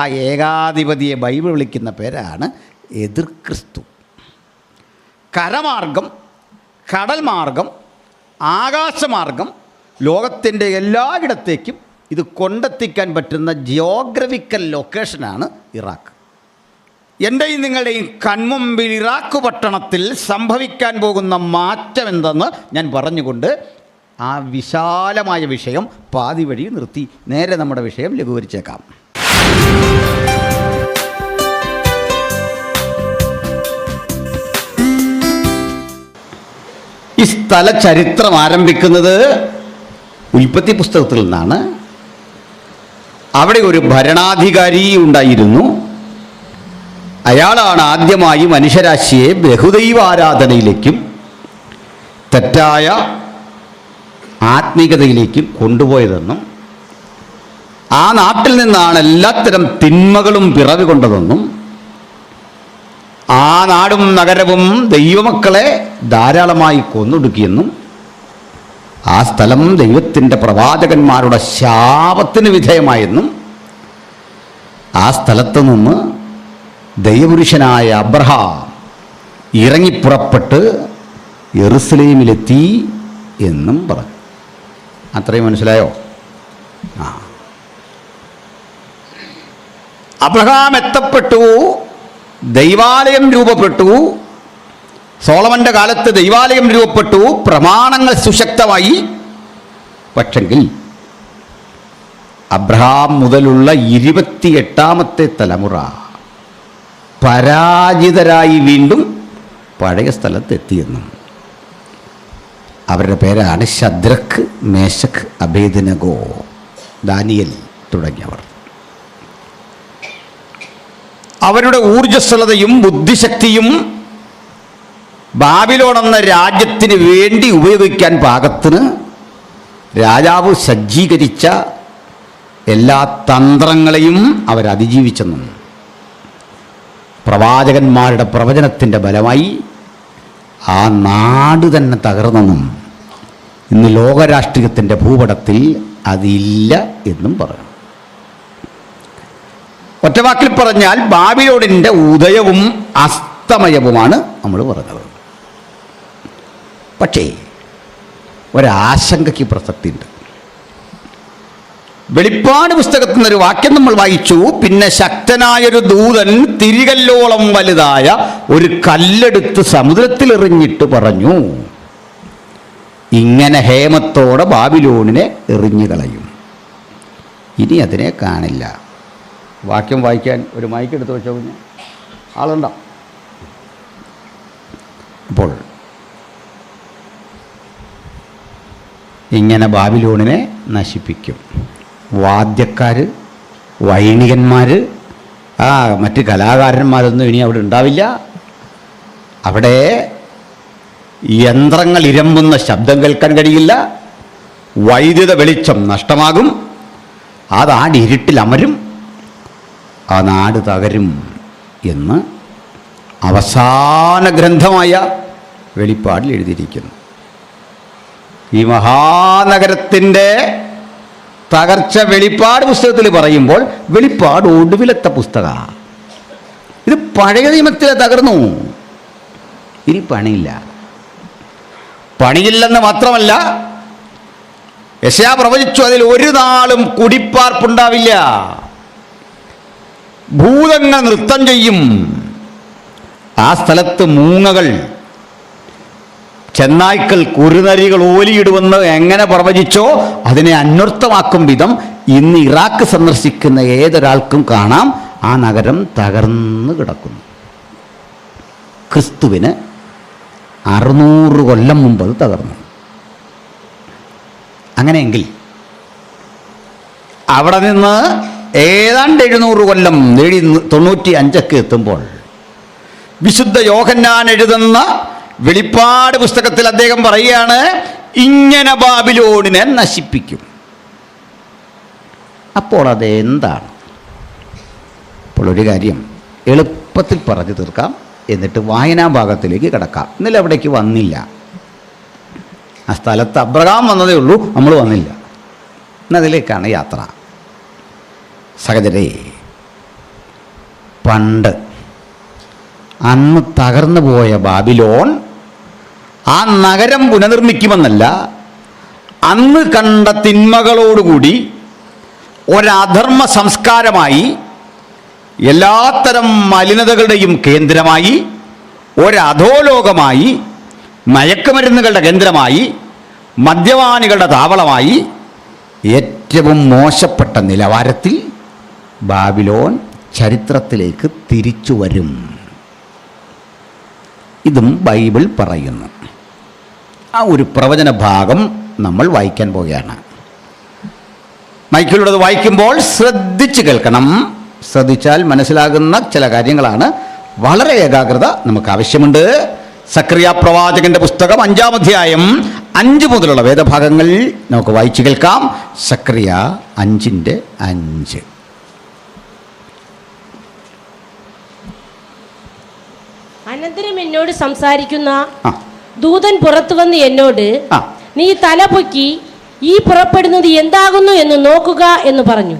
ആ ഏകാധിപതിയെ ബൈബിൾ വിളിക്കുന്ന പേരാണ് എതിർ ക്രിസ്തു. കരമാർഗം, കടൽ മാർഗം, ആകാശമാർഗം ലോകത്തിൻ്റെ എല്ലായിടത്തേക്കും ഇത് കൊണ്ടെത്തിക്കാൻ പറ്റുന്ന ജിയോഗ്രഫിക്കൽ ലൊക്കേഷനാണ് ഇറാഖ്. എൻ്റെയും നിങ്ങളുടെയും കൺമുമ്പിൽ ഇറാഖ് പട്ടണത്തിൽ സംഭവിക്കാൻ പോകുന്ന മാറ്റം എന്തെന്ന് ഞാൻ പറഞ്ഞുകൊണ്ട് ആ വിശാലമായ വിഷയം പാതി വഴി നിർത്തി നേരെ നമ്മുടെ വിഷയം ലഘൂകരിച്ചേക്കാം. ഈ സ്ഥല ചരിത്രം ആരംഭിക്കുന്നത് ഉൽപ്പത്തി പുസ്തകത്തിൽ നിന്നാണ്. അവിടെ ഒരു ഭരണാധികാരി ഉണ്ടായിരുന്നു. അയാളാണ് ആദ്യമായി മനുഷ്യരാശിയെ ബഹുദൈവാരാധനയിലേക്കും തെറ്റായ ആത്മീകതയിലേക്കും കൊണ്ടുപോയതെന്നും ആ നാട്ടിൽ നിന്നാണ് എല്ലാത്തരം തിന്മകളും പിറവി കൊണ്ടതെന്നും ആ നാടും നഗരവും ദൈവമക്കളെ ധാരാളമായി കൊന്നൊടുക്കിയെന്നും ആ സ്ഥലം ദൈവത്തിൻ്റെ പ്രവാചകന്മാരുടെ ശാപത്തിന് വിധേയമായെന്നും ആ സ്ഥലത്ത് നിന്ന് ദൈവപുരുഷനായ അബ്രഹാം ഇറങ്ങിപ്പുറപ്പെട്ട് യെറുസലേമിലെത്തി എന്നും പറഞ്ഞു. അത്രയും മനസ്സിലായോ? അബ്രഹാം എത്തപ്പെട്ടു, ദൈവാലയം രൂപപ്പെട്ടു. സോളമൻ്റെ കാലത്ത് ദൈവാലയം രൂപപ്പെട്ടു, പ്രമാണങ്ങൾ സുശക്തമായി. പക്ഷെങ്കിൽ അബ്രഹാം മുതലുള്ള 28ാമത്തെ തലമുറ പരാജിതരായി വീണ്ടും പഴയ സ്ഥലത്തെത്തിയെന്നും അവരുടെ പേരാണ് ശദ്രക്ക്, മേശക്, അബേദ്നെഗോ, ദാനിയേൽ തുടങ്ങിയവർ. അവരുടെ ഊർജ്ജസ്വലതയും ബുദ്ധിശക്തിയും ബാബിലോൺ എന്ന രാജ്യത്തിന് വേണ്ടി ഉപയോഗിക്കാൻ പാകത്തിന് രാജാവ് സജ്ജീകരിച്ച എല്ലാ തന്ത്രങ്ങളെയും അവരതിജീവിച്ചെന്നും പ്രവാചകന്മാരുടെ പ്രവചനത്തിൻ്റെ ബലമായി ആ നാട് തന്നെ തകർന്നെന്നും ഇന്ന് ലോകരാഷ്ട്രീയത്തിൻ്റെ ഭൂപടത്തിൽ അതില്ല എന്നും പറഞ്ഞു. ഒറ്റവാക്കിൽ പറഞ്ഞാൽ ബാബിലോണിൻ്റെ ഉദയവും അസ്തമയവുമാണ് നമ്മൾ പറഞ്ഞത്. പക്ഷേ ഒരാശങ്കയ്ക്ക് പ്രസക്തിയുണ്ട്. വെളിപ്പാട് പുസ്തകത്തിൽ നിന്നൊരു വാക്യം നമ്മൾ വായിച്ചു. പിന്നെ ശക്തനായൊരു ദൂതൻ തിരികല്ലോളം വലുതായ ഒരു കല്ലെടുത്ത് സമുദ്രത്തിൽ എറിഞ്ഞിട്ട് പറഞ്ഞു, ഇങ്ങനെ ഹേമത്തോടെ ബാബിലോണിനെ എറിഞ്ഞു കളയും, ഇനി അതിനെ കാണില്ല. വാക്യം വായിക്കാൻ ഒരു മൈക്കെടുത്ത് വെച്ചോ. പിന്നെ ആളുണ്ടോ? അപ്പോൾ ഇങ്ങനെ ബാബിലോണിനെ നശിപ്പിക്കും. വാദ്യക്കാർ, വൈണികന്മാർ, മറ്റ് കലാകാരന്മാരൊന്നും ഇനി അവിടെ ഉണ്ടാവില്ല. അവിടെ യന്ത്രങ്ങൾ ഇരമ്പുന്ന ശബ്ദം കേൾക്കാൻ കഴിയില്ല. വൈദ്യുത വെളിച്ചം നഷ്ടമാകും. ആ നാട് ഇരുട്ടിൽ അമരും, ആ നാട് തകരും എന്ന് അവസാന ഗ്രന്ഥമായ വെളിപ്പാടിൽ എഴുതിയിരിക്കുന്നു. ഈ മഹാനഗരത്തിൻ്റെ തകർച്ച വെളിപ്പാട് പുസ്തകത്തിൽ പറയുമ്പോൾ വെളിപ്പാട് ഒടുവിലത്തെ പുസ്തകമാണ്. ഇത് പഴയ നിയമത്തിലെ തകർന്നു, ഇനി പണിയില്ല. പണിയില്ലെന്ന് മാത്രമല്ല, യെശയ്യാ പ്രവചിച്ചു, അതിൽ ഒരു നാളും കുടിപ്പാർപ്പുണ്ടാവില്ല. ഭൂതങ്ങൾ നൃത്തം ചെയ്യും. ആ സ്ഥലത്ത് മൂങ്ങകൾ, ചെന്നായ്ക്കൾ, കുറുനരികൾ ഓലിയിടുമെന്ന് എങ്ങനെ പ്രവചിച്ചോ അതിനെ അന്വർത്ഥമാക്കും വിധം ഇന്ന് ഇറാഖ് സന്ദർശിക്കുന്ന ഏതൊരാൾക്കും കാണാം, ആ നഗരം തകർന്നു കിടക്കുന്നു. ക്രിസ്തുവിന് 600 കൊല്ലം മുമ്പ് അത് തകർന്നു. അങ്ങനെയെങ്കിൽ അവിടെ നിന്ന് ഏതാണ്ട് 700 കൊല്ലം 95 എത്തുമ്പോൾ വിശുദ്ധ യോഹന്നാൻ എഴുതുന്ന വെളിപ്പാട് പുസ്തകത്തിൽ അദ്ദേഹം പറയുകയാണ്, ഇങ്ങനെ ബാബിലോണിനെ നശിപ്പിക്കും. അപ്പോൾ അതെന്താണ്? അപ്പോൾ ഒരു കാര്യം എളുപ്പത്തിൽ പറഞ്ഞു തീർക്കാം, എന്നിട്ട് വായനാ ഭാഗത്തിലേക്ക് കിടക്കാം. ഇന്നലെ അവിടേക്ക് വന്നില്ല. ആ സ്ഥലത്ത് അബ്രഹാം വന്നതേ ഉള്ളൂ, നമ്മൾ വന്നില്ല. ഇന്നതിലേക്കാണ് യാത്ര. സഹോദരേ, പണ്ട് അന്ന് തകർന്നു പോയ ബാബിലോൺ ആ നഗരം പുനർനിർമ്മിക്കുമെന്നല്ല, അന്ന് കണ്ട തിന്മകളോടുകൂടി ഒരധർമ്മ സംസ്കാരമായി, എല്ലാത്തരം മലിനതകളുടെയും കേന്ദ്രമായി, ഒരധോലോകമായി, മയക്കുമരുന്നുകളുടെ കേന്ദ്രമായി, മദ്യപാനികളുടെ താവളമായി, ഏറ്റവും മോശപ്പെട്ട നിലവാരത്തിൽ ബാബിലോൺ ചരിത്രത്തിലേക്ക് തിരിച്ചു വരും. ഇതും ബൈബിൾ പറയുന്നു. ആ ഒരു പ്രവചന ഭാഗം നമ്മൾ വായിക്കാൻ പോവുകയാണ്. മൈക്കിലൂടെ വായിക്കുമ്പോൾ ശ്രദ്ധിച്ച് കേൾക്കണം. ശ്രദ്ധിച്ചാൽ മനസ്സിലാകുന്ന ചില കാര്യങ്ങളാണ്. വളരെ ഏകാഗ്രത നമുക്ക് ആവശ്യമുണ്ട്. സക്കറിയ പ്രവാചകന്റെ പുസ്തകം 5-ാം അധ്യായം 5 മുതലുള്ള വേദഭാഗങ്ങൾ നമുക്ക് വായിച്ചു കേൾക്കാം. സക്കറിയ 5:5. അനന്തരം എന്നോട് സംസാരിക്കുന്ന ദൂതൻ പുറത്തു വന്ന് എന്നോട്, നീ തല പൊക്കി ഈ പുറപ്പെടുന്നത് എന്താകുന്നു എന്ന് നോക്കുക എന്ന് പറഞ്ഞു.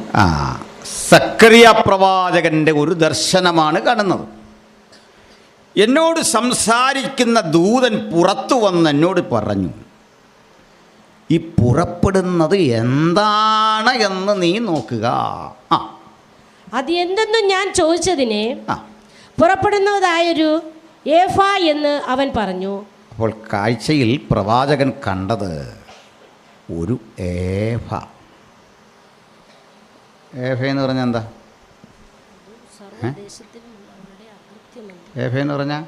സക്കറിയ പ്രവാചകന്റെ ഒരു ദർശനമാണ് കാണുന്നത്. എന്നോട് സംസാരിക്കുന്ന ദൂതൻ പുറത്തു വന്ന് എന്നോട് പറഞ്ഞു, ഈ പുറപ്പെടുന്നത് എന്താണ് എന്ന് നീ നോക്കുക. അത് എന്തെന്ന് ഞാൻ ചോദിച്ചതിന്, പുറപ്പെടുന്നതായൊരു ഏഫ എന്ന് അവൻ പറഞ്ഞു. അപ്പോൾ കാഴ്ചയിൽ പ്രവാചകൻ കണ്ടത് ഒരു ഏഫ. ഏഫ എന്ന് പറഞ്ഞാൽ എന്താ? ഏഫ എന്ന് പറഞ്ഞാൽ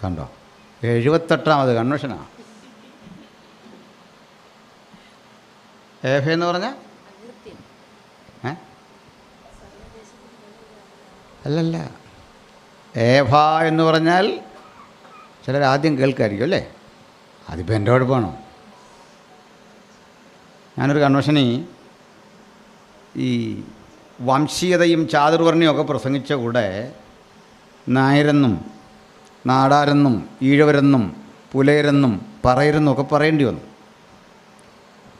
കണ്ടോ, 78ാമത് കൺവെൻഷനാ. ഏഫ എന്ന് പറഞ്ഞാൽ അല്ലല്ല, ഏഫ എന്ന് പറഞ്ഞാൽ ചിലർ ആദ്യം കേൾക്കായിരിക്കും അല്ലേ? അതിപ്പോൾ എൻ്റെ കുഴപ്പമാണോ? ഞാനൊരു കൺവെൻഷനിൽ ഈ വംശീയതയും ചാതുർവർണ്ണയും ഒക്കെ പ്രസംഗിച്ച കൂടെ നായരെന്നും നാടാരെന്നും ഈഴവരെന്നും പുലയരെന്നും പറയരെന്നും ഒക്കെ പറയേണ്ടി വന്നു.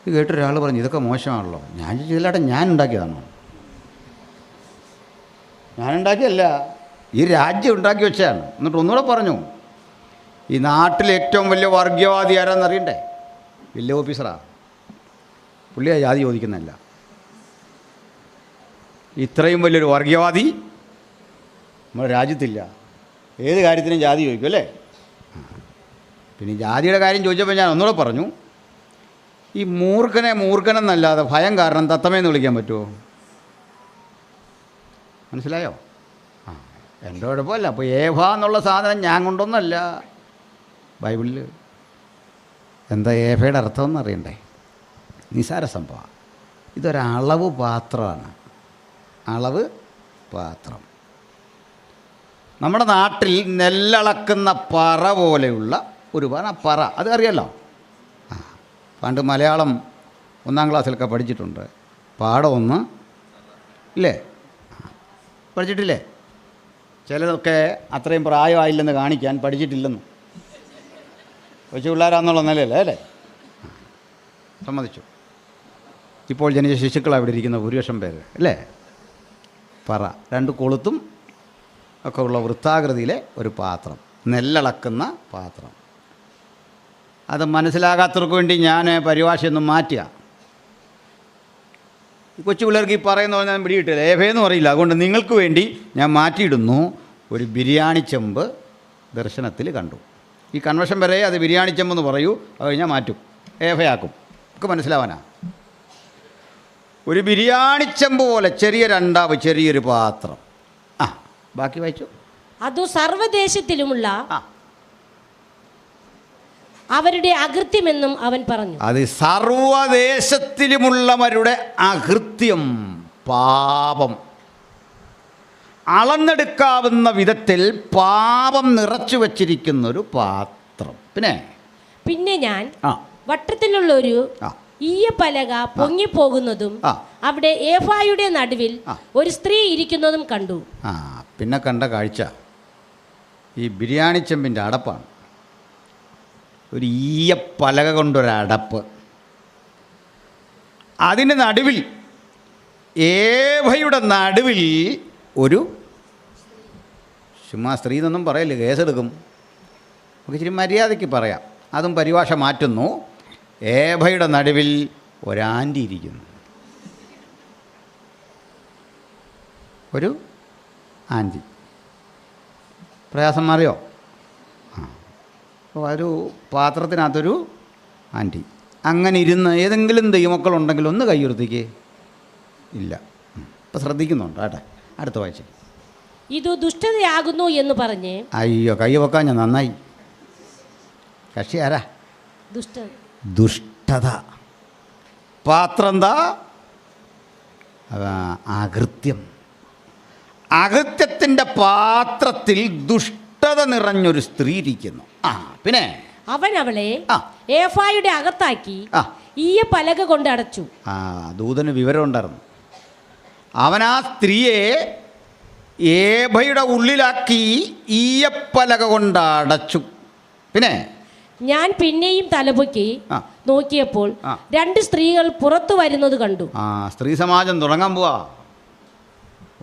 ഇത് കേട്ടൊരാൾ പറഞ്ഞു, ഇതൊക്കെ മോശമാണല്ലോ. ഞാൻ ചോദിച്ചില്ലാട്ടെ, ഞാൻ ഉണ്ടാക്കിയതാണോ? ഞാനുണ്ടാക്കിയല്ല, ഈ രാജ്യം ഉണ്ടാക്കി വെച്ചതാണ്. എന്നിട്ട് ഒന്നുകൂടെ പറഞ്ഞു, ഈ നാട്ടിലെ ഏറ്റവും വലിയ വർഗീയവാദി ആരാന്നറിയണ്ടേ? വലിയ ഓഫീസറാണ്. പുള്ളിയാ ജാതി ചോദിക്കുന്നതല്ല. ഇത്രയും വലിയൊരു വർഗീയവാദി നമ്മുടെ രാജ്യത്തില്ല. ഏത് കാര്യത്തിനും ജാതി ചോദിക്കും അല്ലേ? പിന്നെ ജാതിയുടെ കാര്യം ചോദിച്ചപ്പോൾ ഞാൻ ഒന്നുകൂടെ പറഞ്ഞു, ഈ മൂർഖനെ മൂർഖനെന്നല്ലാതെ ഭയം കാരണം തത്തമേന്ന് വിളിക്കാൻ പറ്റുമോ? മനസ്സിലായോ? എൻ്റെ കുഴപ്പമല്ല. അപ്പോൾ ഏഫ എന്നുള്ള സാധനം ഞാൻ കൊണ്ടൊന്നല്ല. ബൈബിളിൽ എന്താ ഏഫയുടെ അർത്ഥമെന്ന് അറിയണ്ടേ? നിസാര സംഭവം. ഇതൊരളവ് പാത്രമാണ്. അളവ് പാത്രം. നമ്മുടെ നാട്ടിൽ നെല്ലളക്കുന്ന പറ പോലെയുള്ള ഒരു പറ, അത് അറിയാലോ. പണ്ട് മലയാളം 1-ാം ക്ലാസ്സിലൊക്കെ പഠിച്ചിട്ടുണ്ട്. പാഠം 1 ഇല്ലേ? പഠിച്ചിട്ടില്ലേ? ചിലതൊക്കെ അത്രയും പ്രായമായില്ലെന്ന് കാണിക്കാൻ പഠിച്ചിട്ടില്ലെന്ന്. കൊച്ചു പിള്ളേരാന്നുള്ള നിലയല്ലേ അല്ലേ? സമ്മതിച്ചു. ഇപ്പോൾ ജനിച്ച ശിശുക്കളാണ് ഇവിടെ ഇരിക്കുന്ന ഭൂരിപക്ഷം പേര് അല്ലേ? പറ, 2 കൊളുത്തും ഒക്കെ ഉള്ള വൃത്താകൃതിയിലെ ഒരു പാത്രം, നെല്ലളക്കുന്ന പാത്രം. അത് മനസ്സിലാകാത്തവർക്ക് വേണ്ടി ഞാൻ പരിഭാഷയൊന്നും മാറ്റുക. കൊച്ചു പിള്ളേർക്ക് ഈ പറയുന്ന ഞാൻ പിടിയിട്ടില്ല, ഏഫയെന്ന് പറയില്ല. അതുകൊണ്ട് നിങ്ങൾക്ക് വേണ്ടി ഞാൻ മാറ്റിയിടുന്നു. ഒരു ബിരിയാണി ചെമ്പ് ദർശനത്തിൽ കണ്ടു. ഈ കൺവെൻഷൻ വരെ അത് ബിരിയാണി ചെമ്പെന്ന് പറയൂ, അത് കഴിഞ്ഞാൽ മാറ്റും, ഏഫയാക്കും. ഒക്കെ മനസ്സിലാവാനാ. ഒരു ബിരിയാണി ചെമ്പ് പോലെ ചെറിയൊരു അണ്ടാവ്, ചെറിയൊരു പാത്രം. ബാക്കി വായിച്ചു. അതു സർവ്വദേശത്തിലുമുള്ള അവരുടെ അകൃത്യമെന്നും അവൻ പറഞ്ഞു. അത് സർവ്വദേശത്തിലുമുള്ളവരുടെ അകൃത്യം, പാപം, അളന്നെടുക്കാവുന്ന വിധത്തിൽ പാപം നിറച്ചു വച്ചിരിക്കുന്നൊരു പാത്രം. പിന്നെ ഞാൻ വട്ടത്തിലുള്ളൊരു ഈയപ്പലക പൊങ്ങിപ്പോകുന്നതും അവിടെ ഏഫായുടെ നടുവിൽ ഒരു സ്ത്രീ ഇരിക്കുന്നതും കണ്ടു. പിന്നെ കണ്ട കാഴ്ച ഈ ബിരിയാണി ചെമ്പിൻ്റെ അടപ്പാണ്. ഒരു ഈയപ്പലക കൊണ്ടൊരടപ്പ്. അതിന് നടുവിൽ, ഏവയുടെ നടുവിൽ ഒരു ചുമ്മാ സ്ത്രീ എന്നൊന്നും പറയല്ലേ, കേസെടുക്കും. നമുക്ക് ഇച്ചിരി മര്യാദയ്ക്ക് പറയാം. അതും പരിഭാഷ മാറ്റുന്നു. ഏഭയുടെ നടുവിൽ ഒരാൻറ്റി ഇരിക്കുന്നു. ഒരു ആൻറ്റി. പ്രയാസം മാറിയോ? അപ്പോൾ ഒരു പാത്രത്തിനകത്തൊരു ആൻറ്റി. അങ്ങനെ ഇരുന്ന് ഏതെങ്കിലും ദൈവമക്കളുണ്ടെങ്കിൽ ഒന്ന് കൈയുയർത്തിക്കേ. ഇല്ല. ഇപ്പം ശ്രദ്ധിക്കുന്നുണ്ട് കേട്ടെ. അടുത്ത വായിച്ചു. ഇത് ദുഷ്ടതയാകുന്നു എന്ന് പറഞ്ഞ്. അയ്യോ, കൈ വെക്കാൻ ഞാൻ നന്നായി. കക്ഷി ആരാ? ദുഷ്ടത. പാത്രം എന്താ? അകൃത്യം. അകൃത്യത്തിൻ്റെ പാത്രത്തിൽ ദുഷ്ടത നിറഞ്ഞൊരു സ്ത്രീ ഇരിക്കുന്നു. പിന്നെ അവൻ അവളെ ഏഫായുടെ അകത്താക്കി ഈയ പലക കൊണ്ട് അടച്ചു. ദൂതന് വിവരം ഉണ്ടായിരുന്നു. അവൻ ആ സ്ത്രീയെ ഏഭയുടെ ഉള്ളിലാക്കി ഈയപ്പലക കൊണ്ട് അടച്ചു. പിന്നെ ഞാൻ പിന്നെയും തലപൊക്കി നോക്കിയപ്പോൾ 2 സ്ത്രീകൾ പുറത്തു വരുന്നത് കണ്ടു. സ്ത്രീ സമാജം തുടങ്ങാൻ പോവാ.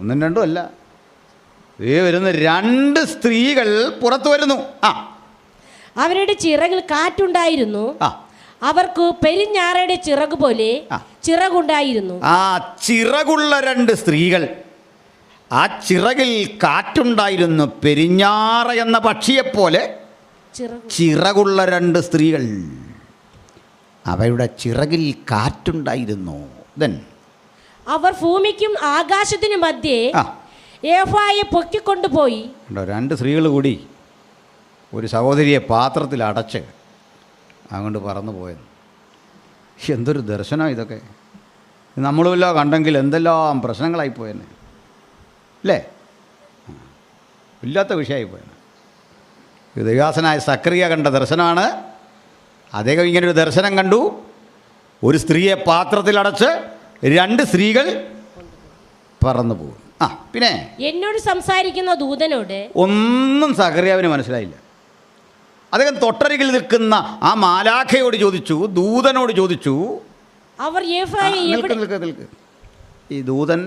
1ഉം 2ഉം അല്ല, വരുന്ന 2 സ്ത്രീകൾ പുറത്തു വരുന്നു. അവരുടെ ചിറകിൽ കാറ്റുണ്ടായിരുന്നു. അവർക്ക് പെരിഞ്ഞാറയുടെ ചിറക് പോലെ ചിറകുണ്ടായിരുന്നു. ചിറകുള്ള 2 സ്ത്രീകൾ. ആ ചിറകിൽ കാറ്റുണ്ടായിരുന്നു. പെരിഞ്ഞാറ എന്ന പക്ഷിയെപ്പോലെ ചിറകുള്ള 2 സ്ത്രീകൾ. അവയുടെ ചിറകിൽ കാറ്റുണ്ടായിരുന്നു. അവർ ഭൂമിക്കും ആകാശത്തിനും മധ്യേ ഏഫായെ പൊക്കിക്കൊണ്ടുപോയി. 2 സ്ത്രീകൾ കൂടി ഒരു സഹോദരിയെ പാത്രത്തിൽ അടച്ച് അങ്ങോട്ട് പറന്നു പോയെന്ന്. എന്തൊരു ദർശനം ഇതൊക്കെ! നമ്മളുമല്ലോ കണ്ടെങ്കിൽ എന്തെല്ലാം പ്രശ്നങ്ങളായിപ്പോയെന്നെ അല്ലേ? ഇല്ലാത്ത വിഷയമായിപ്പോയെന്നെ. ദൈവാസനായ സക്കറിയ കണ്ട ദർശനമാണ്. അദ്ദേഹം ഇങ്ങനൊരു ദർശനം കണ്ടു. ഒരു സ്ത്രീയെ പാത്രത്തിലടച്ച് 2 സ്ത്രീകൾ പറന്നു പോകും. പിന്നെ എന്നോട് സംസാരിക്കുന്ന ദൂതനോട് ഒന്നും സക്കറിയാവിന് മനസ്സിലായില്ല. അദ്ദേഹം തൊട്ടരികിൽ നിൽക്കുന്ന ആ മാലാഖയോട് ചോദിച്ചു, ദൂതനോട് ചോദിച്ചു. അവർ നിൽക്ക്. ഈ ദൂതൻ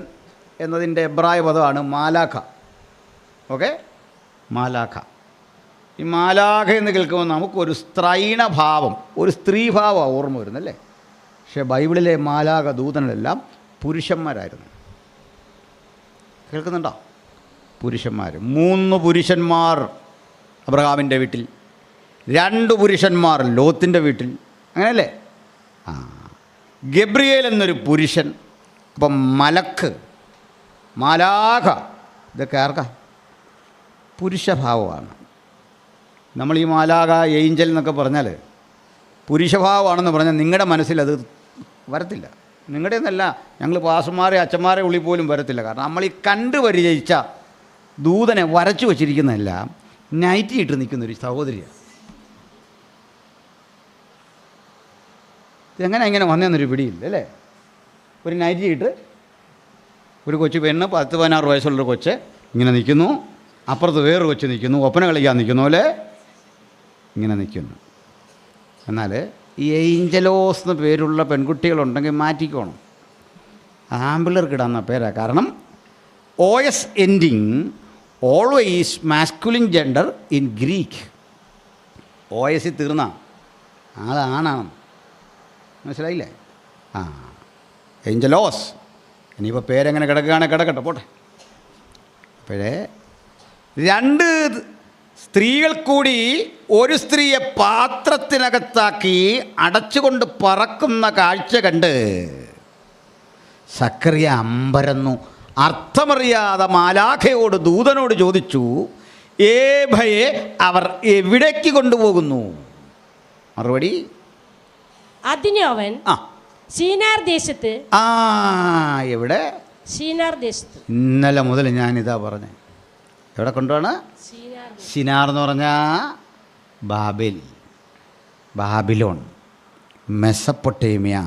എന്നതിൻ്റെ എബ്രായ പദമാണ് മാലാഖ. ഓക്കെ, മാലാഖ. ഈ മാലാഖ എന്ന് കേൾക്കുമ്പോൾ നമുക്കൊരു സ്ത്രൈണഭാവം, ഒരു സ്ത്രീഭാവമാണ് ഓർമ്മ വരുന്നല്ലേ. പക്ഷേ ബൈബിളിലെ മാലാഖ ദൂതനെല്ലാം പുരുഷന്മാരായിരുന്നു. കേൾക്കുന്നുണ്ടോ? പുരുഷന്മാർ. 3 പുരുഷന്മാർ അബ്രഹാമിൻ്റെ വീട്ടിൽ, 2 പുരുഷന്മാർ ലോത്തിൻ്റെ വീട്ടിൽ. അങ്ങനെയല്ലേ? ഗബ്രിയേൽ എന്നൊരു പുരുഷൻ. അപ്പം മലക്ക്, മാലാഖ, ഇതൊക്കെ ആർക്കാ? പുരുഷഭാവമാണ്. നമ്മൾ ഈ മാലാഖ, ഏഞ്ചൽ എന്നൊക്കെ പറഞ്ഞാൽ പുരുഷഭാവമാണെന്ന് പറഞ്ഞാൽ നിങ്ങളുടെ മനസ്സിൽ അത് വരത്തില്ല. നിങ്ങളുടെ എന്നല്ല, ഞങ്ങൾ പാസുമാരെ അച്ഛന്മാരെ ഉള്ളിൽ പോലും വരത്തില്ല. കാരണം നമ്മൾ ഈ കണ്ടു പരിചയിച്ച ദൂതനെ വരച്ചു വച്ചിരിക്കുന്നതല്ല, നൈറ്റി ഇട്ട് നിൽക്കുന്നൊരു സഹോദരിയാണ്. ഇങ്ങനെ വന്നതെന്നൊരു പിടിയില്ല അല്ലേ? ഒരു നൈറ്റി ഇട്ട് ഒരു കൊച്ചു പെണ്ണ്, 10-16 വയസ്സുള്ളൊരു കൊച്ച് ഇങ്ങനെ നിൽക്കുന്നു. അപ്പുറത്ത് വേറൊരു കൊച്ച് നിൽക്കുന്നു, ഒപ്പന കളിക്കാൻ നിൽക്കുന്നു പോലെ ഇങ്ങനെ നിൽക്കുന്നു. എന്നാൽ ഈ ഏഞ്ചലോസ് എന്ന് പേരുള്ള പെൺകുട്ടികളുണ്ടെങ്കിൽ മാറ്റിക്കോണം. ആമ്പിളർക്കിടാന്ന പേരാണ്. കാരണം OS ending always masculine gender in Greek. OS തീർന്ന ആളാണ്. മനസ്സിലായില്ലേ? ഏഞ്ചലോസ്. ഇനിയിപ്പോൾ പേരെങ്ങനെ കിടക്കുകയാണെങ്കിൽ കിടക്കട്ടെ, പോട്ടെ. അപ്പോഴേ 2 സ്ത്രീകൾ കൂടി ഒരു സ്ത്രീയെ പാത്രത്തിനകത്താക്കി അടച്ചുകൊണ്ട് പറക്കുന്ന കാഴ്ച കണ്ട് സക്കറിയ അമ്പരന്നു. അർത്ഥമറിയാതെ മാലാഖയോട്, ദൂതനോട് ചോദിച്ചു, ഏഭയെ അവർ എവിടേക്ക് കൊണ്ടുപോകുന്നു? മറുപടി, അതിന് അവൻ ശീനാർ ദേശത്ത്. എവിടെ? ശീനാർ ദേശത്ത്. ഇന്നലെ മുതൽ ഞാനിതാ പറഞ്ഞേ. എവിടെ കൊണ്ടുപോണ്? ശിനാർ എന്ന് പറഞ്ഞാൽ ബാബിലോൺ, മെസപ്പൊട്ടേമിയ.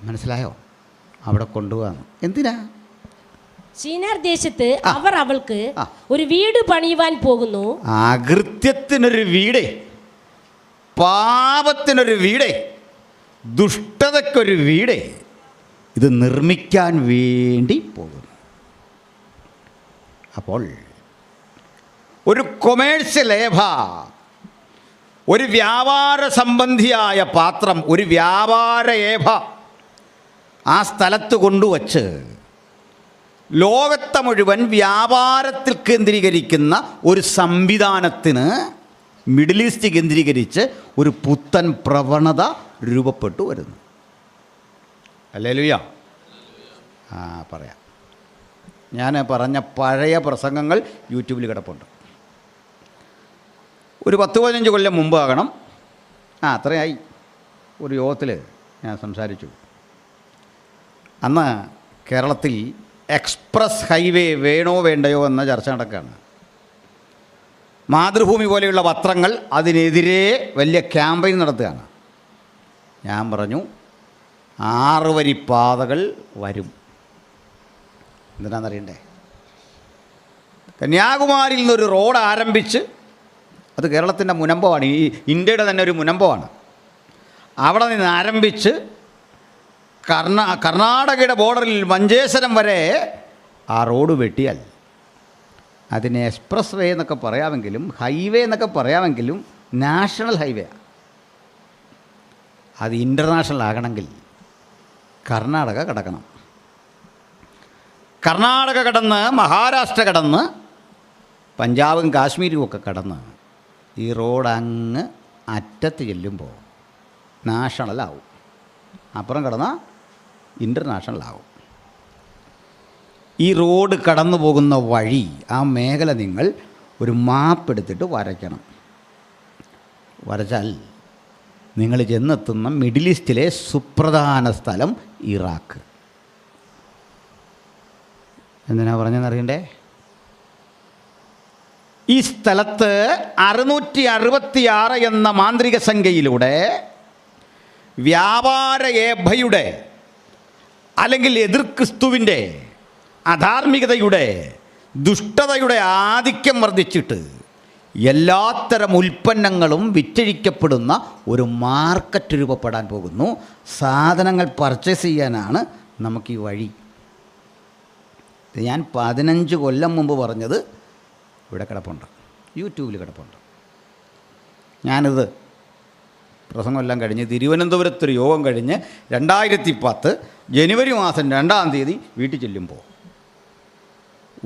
മനസ്സിലായോ? അവിടെ കൊണ്ടുപോകാന്ന്. എന്തിനാ? ശീനാർ ദേശത്ത് അവർ അവൾക്ക് ഒരു വീട് പണിയുവാൻ പോകുന്നു. അകൃത്യത്തിനൊരു വീട്, പാപത്തിനൊരു വീട്, ദുഷ്ടതയ്ക്കൊരു വീട് ഇത് നിർമ്മിക്കാൻ വേണ്ടി പോകുന്നു. അപ്പോൾ ഒരു കൊമേഴ്സ്യൽ ഏഭ, ഒരു വ്യാപാര സംബന്ധിയായ പാത്രം, ഒരു വ്യാപാര ഏഭ ആ സ്ഥലത്ത് കൊണ്ടുവച്ച് ലോകത്തെ മുഴുവൻ വ്യാപാരത്തിൽ കേന്ദ്രീകരിക്കുന്ന ഒരു സംവിധാനത്തിന് മിഡിൽ ഈസ്റ്റ് കേന്ദ്രീകരിച്ച് ഒരു പുത്തൻ പ്രവണത രൂപപ്പെട്ടു വരുന്നു. ഹല്ലേലൂയ. പറയാം. ഞാൻ പറഞ്ഞ പഴയ പ്രസംഗങ്ങൾ യൂട്യൂബിൽ കിടപ്പുണ്ട്. ഒരു 10-15 കൊല്ലം മുമ്പ് ആകണം, അത്രയായി, ഒരു യോഗത്തിൽ ഞാൻ സംസാരിച്ചു. അന്ന് കേരളത്തിൽ എക്സ്പ്രസ് ഹൈവേ വേണോ വേണ്ടയോ എന്ന ചർച്ച നടക്കുകയാണ്. മാതൃഭൂമി പോലെയുള്ള പത്രങ്ങൾ അതിനെതിരെ വലിയ ക്യാമ്പയിൻ നടത്തുകയാണ്. ഞാൻ പറഞ്ഞു 6 വരി പാതകൾ വരും. എന്തിനാണെന്നറിയണ്ടേ? കന്യാകുമാരിയിൽ നിന്നൊരു റോഡ് ആരംഭിച്ച്, അത് കേരളത്തിൻ്റെ മുനമ്പമാണ്, ഈ ഇന്ത്യയുടെ തന്നെ ഒരു മുനമ്പമാണ്. അവിടെ നിന്ന് ആരംഭിച്ച് കർണാടകയുടെ ബോർഡറിൽ മഞ്ചേശ്വരം വരെ ആ റോഡ് വെട്ടിയാൽ അതിനെ എക്സ്പ്രസ് വേ എന്നൊക്കെ പറയാമെങ്കിലും ഹൈവേ എന്നൊക്കെ പറയാമെങ്കിലും നാഷണൽ ഹൈവേ. അത് ഇൻ്റർനാഷണൽ ആകണമെങ്കിൽ കർണാടക കടക്കണം. കർണാടക കടന്ന് മഹാരാഷ്ട്ര കടന്ന് പഞ്ചാബും കാശ്മീരും ഒക്കെ കടന്ന് ഈ റോഡ് അങ്ങ് അറ്റത്ത് ചെല്ലുമ്പോൾ നാഷണലാവും. അപ്പുറം കടന്നാൽ ഇൻ്റർനാഷണലാവും. ഈ റോഡ് കടന്നു പോകുന്ന വഴി, ആ മേഖല നിങ്ങൾ ഒരു മാപ്പ് എടുത്തിട്ട് വരയ്ക്കണം. വരച്ചാൽ നിങ്ങൾ ചെന്നെത്തുന്ന മിഡിൽ ഈസ്റ്റിലെ സുപ്രധാന സ്ഥലം ഇറാഖ്. എന്തിനാ പറഞ്ഞെന്നറിയണ്ടേ? ഈ സ്ഥലത്ത് 666 എന്ന മാന്ത്രിക സംഖ്യയിലൂടെ വ്യാപാര ഏഭയുടെ അല്ലെങ്കിൽ എതിർ ക്രിസ്തുവിൻ്റെ അധാർമികതയുടെ ദുഷ്ടതയുടെ ആധിക്യം വർദ്ധിച്ചിട്ട് എല്ലാത്തരം ഉൽപ്പന്നങ്ങളും വിറ്റഴിക്കപ്പെടുന്ന ഒരു മാർക്കറ്റ് രൂപപ്പെടാൻ പോകുന്നു. സാധനങ്ങൾ പർച്ചേസ് ചെയ്യാനാണ് നമുക്ക് ഈ വഴി. ഞാൻ 15 കൊല്ലം മുമ്പ് പറഞ്ഞത് ഇവിടെ കിടപ്പുണ്ട്, യൂട്യൂബിൽ കിടപ്പുണ്ട്. ഞാനിത് പ്രസംഗമെല്ലാം കഴിഞ്ഞ് തിരുവനന്തപുരത്തൊരു യോഗം കഴിഞ്ഞ് 2010 ജനുവരി മാസം 2-ാം തീയതി വീട്ടിൽ ചെല്ലുമ്പോൾ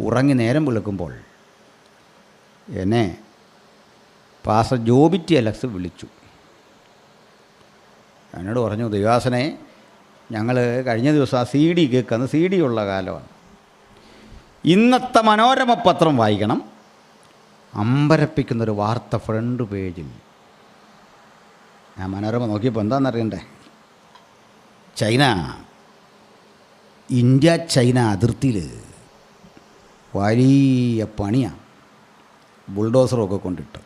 ഉറങ്ങി നേരം വിളിക്കുമ്പോൾ എന്നെ പാസ്റ്റർ ജോബിറ്റി അലക്സ് വിളിച്ചു. എന്നോട് പറഞ്ഞു, ദൈവാസനെ, ഞങ്ങൾ കഴിഞ്ഞ ദിവസം ആ CD കേൾക്കുന്ന CD ഉള്ള കാലമാണ്. ഇന്നത്തെ മനോരമ പത്രം വായിക്കണം. അമ്പരപ്പിക്കുന്നൊരു വാർത്ത ഫ്രണ്ട് പേജിൽ. ഞാൻ മനോരമ നോക്കിയപ്പോൾ എന്താണെന്നറിയണ്ടേ? ഇന്ത്യ ചൈന അതിർത്തിയിൽ വലിയ പണിയാണ്, ബുൾഡോസറൊക്കെ കൊണ്ടിട്ട്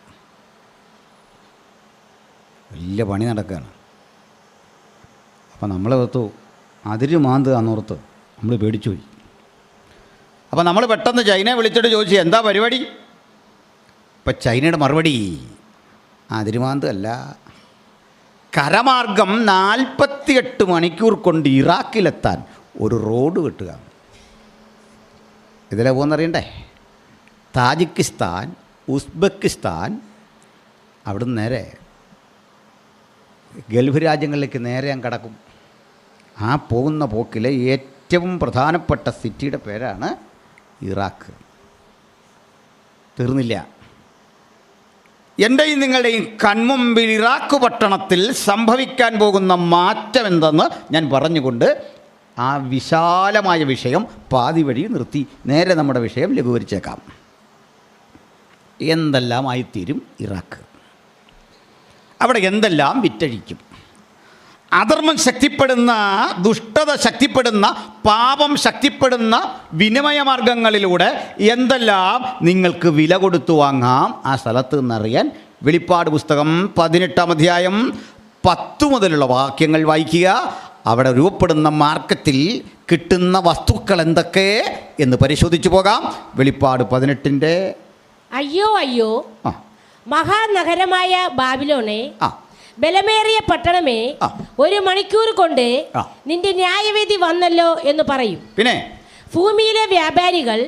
വലിയ പണി നടക്കുകയാണ്. അപ്പം നമ്മളെ ഓർത്തു അതിര് മാന്ത് അന്നോർത്ത് നമ്മൾ പേടിച്ചു പോയി. അപ്പം നമ്മൾ പെട്ടെന്ന് ചൈനയെ വിളിച്ചിട്ട് ചോദിച്ചു, എന്താ പരിപാടി? ഇപ്പം ചൈനയുടെ മറുപടി, അതിരുമാന്ത് അല്ല, കരമാർഗം 48 മണിക്കൂർ കൊണ്ട് ഇറാഖിലെത്താൻ ഒരു റോഡ് വെട്ടുക. ഇതിലെ പോകുന്നറിയണ്ടേ? താജിക്കിസ്ഥാൻ, ഉസ്ബെക്കിസ്ഥാൻ, അവിടുന്ന് നേരെ ഗൾഫ് രാജ്യങ്ങളിലേക്ക് നേരെ ഞാൻ കടക്കും. ആ പോകുന്ന പോക്കിലെ ഏറ്റവും പ്രധാനപ്പെട്ട സിറ്റിയുടെ പേരാണ് ഇറാഖ്. തീർന്നില്ല. എൻ്റെയും നിങ്ങളുടെയും കൺമുമ്പിൽ ഇറാഖ് പട്ടണത്തിൽ സംഭവിക്കാൻ പോകുന്ന മാറ്റം എന്തെന്ന് ഞാൻ പറഞ്ഞുകൊണ്ട് ആ വിശാലമായ വിഷയം പാതി വഴി നിർത്തി നേരെ നമ്മുടെ വിഷയം ലഘൂകരിച്ചേക്കാം. എന്തെല്ലാമായിത്തീരും ഇറാഖ്? അവിടെ എന്തെല്ലാം വിറ്റഴിക്കും? അധർമ്മം ശക്തിപ്പെടുന്ന, ദുഷ്ടത ശക്തിപ്പെടുന്ന, പാപം ശക്തിപ്പെടുന്ന വിനിമയ മാർഗങ്ങളിലൂടെ എന്തെല്ലാം നിങ്ങൾക്ക് വില കൊടുത്തു വാങ്ങാം ആ സ്ഥലത്ത് നിന്നറിയാൻ വെളിപ്പാട് പുസ്തകം 18-ാം അധ്യായം 10 മുതലുള്ള വാക്യങ്ങൾ വായിക്കുക. അവിടെ രൂപപ്പെടുന്ന മാർക്കറ്റിൽ കിട്ടുന്ന വസ്തുക്കൾ എന്തൊക്കെ എന്ന് പരിശോധിച്ചു പോകാം. വെളിപ്പാട് 18-ന്റെ അയ്യോ അയ്യോ മഹാനഗരമായ ബാബിലോണേ, ബലമേറിയ പട്ടണമേ, 1 മണിക്കൂർ കൊണ്ട് നിന്റെ ന്യായവിധി വന്നല്ലോ എന്ന് പറയും. പിന്നെ ഭൂമിയിലെ വ്യാപാരികൾ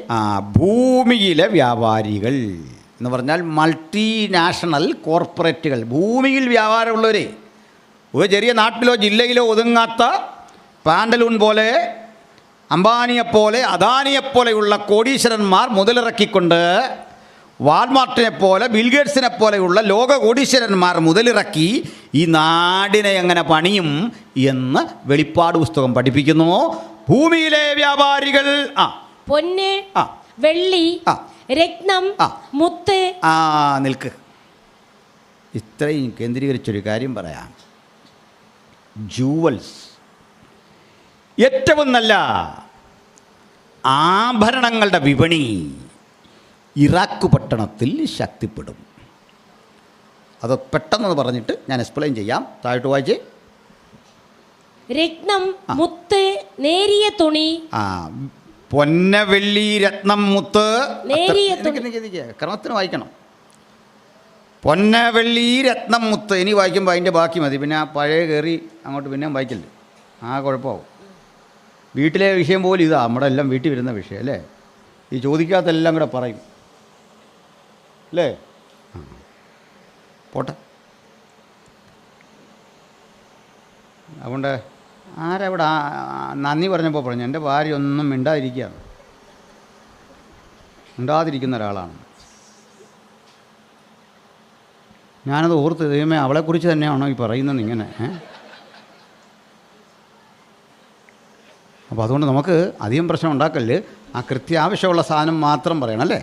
ഭൂമിയിലെ വ്യാപാരികൾ എന്ന് പറഞ്ഞാൽ മൾട്ടിനാഷണൽ കോർപ്പറേറ്റുകൾ, ഭൂമിയിൽ വ്യാപാരമുള്ളവരെ, ഒരു ചെറിയ നാട്ടിലോ ജില്ലയിലോ ഒതുങ്ങാത്ത പാൻഡലൂൺ പോലെ, അംബാനിയെപ്പോലെ, അദാനിയെപ്പോലെയുള്ള കോടീശ്വരന്മാർ മുതലിറക്കിക്കൊണ്ട്, വാൾമാർട്ടിനെ പോലെ, ബിൽഗേറ്റ്സിനെ പോലെയുള്ള ലോക കോടീശ്വരന്മാർ മുതലിറക്കി ഈ നാടിനെ എങ്ങനെ പണിയും എന്ന് വെളിപ്പാട് പുസ്തകം പഠിപ്പിക്കുന്നു. ഭൂമിയിലെ വ്യാപാരികൾ പൊന്ന്, വെള്ളി, രത്നം, മുത്ത്. നിൽക്ക്, ഇത്രയും കേന്ദ്രീകരിച്ചൊരു കാര്യം പറയാം. ജൂവൽസ്, ഏറ്റവും നല്ല ആഭരണങ്ങളുടെ വിപണി ഇറാഖ് പട്ടണത്തിൽ ശക്തിപ്പെടും. അത് പെട്ടെന്ന് പറഞ്ഞിട്ട് ഞാൻ എക്സ്പ്ലെയിൻ ചെയ്യാം. താഴോട്ട് വായിച്ചേ. രത്നം, മുത്ത്, നേരിയ തുണി. പൊന്ന, വെള്ളി, രത്നം, മുത്ത്, നേരിയ ക്രമത്തിന് വായിക്കണം. പൊന്ന, വെള്ളി, രത്നം, മുത്ത്. ഇനി വായിക്കുമ്പോൾ അതിൻ്റെ ബാക്കി മതി. പിന്നെ ആ പഴയ കയറി അങ്ങോട്ട് പിന്നെ വായിക്കല്ലേ, കുഴപ്പമാവും. വീട്ടിലെ വിഷയം പോലും ഇതാ, നമ്മുടെ എല്ലാം വീട്ടിൽ വരുന്ന വിഷയം അല്ലേ. ഈ ചോദിക്കാത്തെല്ലാം കൂടെ പറയും അല്ലേ. പോട്ടെ. അതുകൊണ്ട് ആരാ ഇവിടെ നന്ദി പറഞ്ഞപ്പോൾ പറഞ്ഞു, എൻ്റെ ഭാര്യ ഒന്നും മിണ്ടാതിരിക്കുകയാണ്, മിണ്ടാതിരിക്കുന്ന ഒരാളാണ്. ഞാനത് ഓർത്ത്, ദൈവമേ അവളെക്കുറിച്ച് തന്നെയാണോ ഈ പറയുന്നത് ഇങ്ങനെ. അപ്പോൾ അതുകൊണ്ട് നമുക്ക് അധികം പ്രശ്നം ഉണ്ടാക്കല്. ആ കൃത്യാവശ്യമുള്ള സാധനം മാത്രം പറയണം അല്ലേ.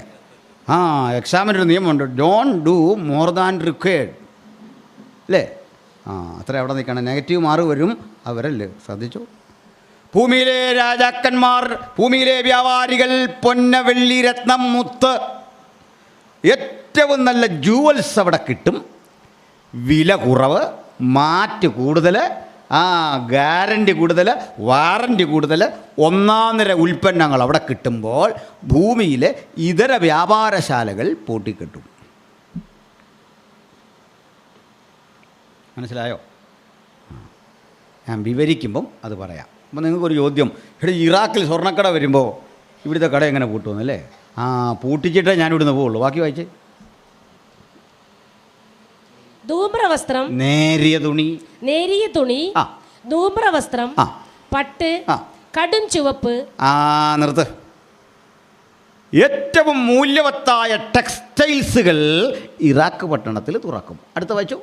എക്സാമിനൊരു നിയമമുണ്ട്, don't do more than required അല്ലേ. അത്ര അവിടെ നിൽക്കണം. നെഗറ്റീവ് മാർക്ക് വരും, അവരല്ലേ, ശ്രദ്ധിച്ചു. ഭൂമിയിലെ രാജാക്കന്മാർ, ഭൂമിയിലെ വ്യാപാരികൾ, പൊന്ന, വെള്ളി, രത്നം, മുത്ത്, ഏറ്റവും നല്ല ജൂവൽസ് അവിടെ കിട്ടും. വില കുറവ്, മാറ്റ് കൂടുതൽ, ഗ്യാരണ്ടി കൂടുതൽ, വാറണ്ടി കൂടുതൽ, ഒന്നാം നിര ഉൽപ്പന്നങ്ങൾ അവിടെ കിട്ടുമ്പോൾ ഭൂമിയിലെ ഇതര വ്യാപാരശാലകൾ പൂട്ടിക്കിട്ടും. മനസ്സിലായോ? ഞാൻ വിവരിക്കുമ്പം അത് പറയാം. അപ്പം നിങ്ങൾക്കൊരു ചോദ്യം, ഇറാഖിൽ സ്വർണ്ണക്കട വരുമ്പോൾ ഇവിടുത്തെ കട എങ്ങനെ പൂട്ടുമെന്നല്ലേ. പൂട്ടിച്ചിട്ടേ ഞാനിവിടുന്ന് പോവുള്ളൂ. ബാക്കി വായിച്ചേ. ധൂമ്രവസ്ത്രം, നേരിയ തുണി, ധൂമ്രവസ്ത്രം, പട്ട്, കടും ചുവപ്പ്. നിർത്ത്. ഏറ്റവും മൂല്യവത്തായ ടെക്സ്റ്റൈൽസുകൾ ഇറാഖ് പട്ടണത്തിൽ തുറക്കും. അടുത്ത വായിച്ചു.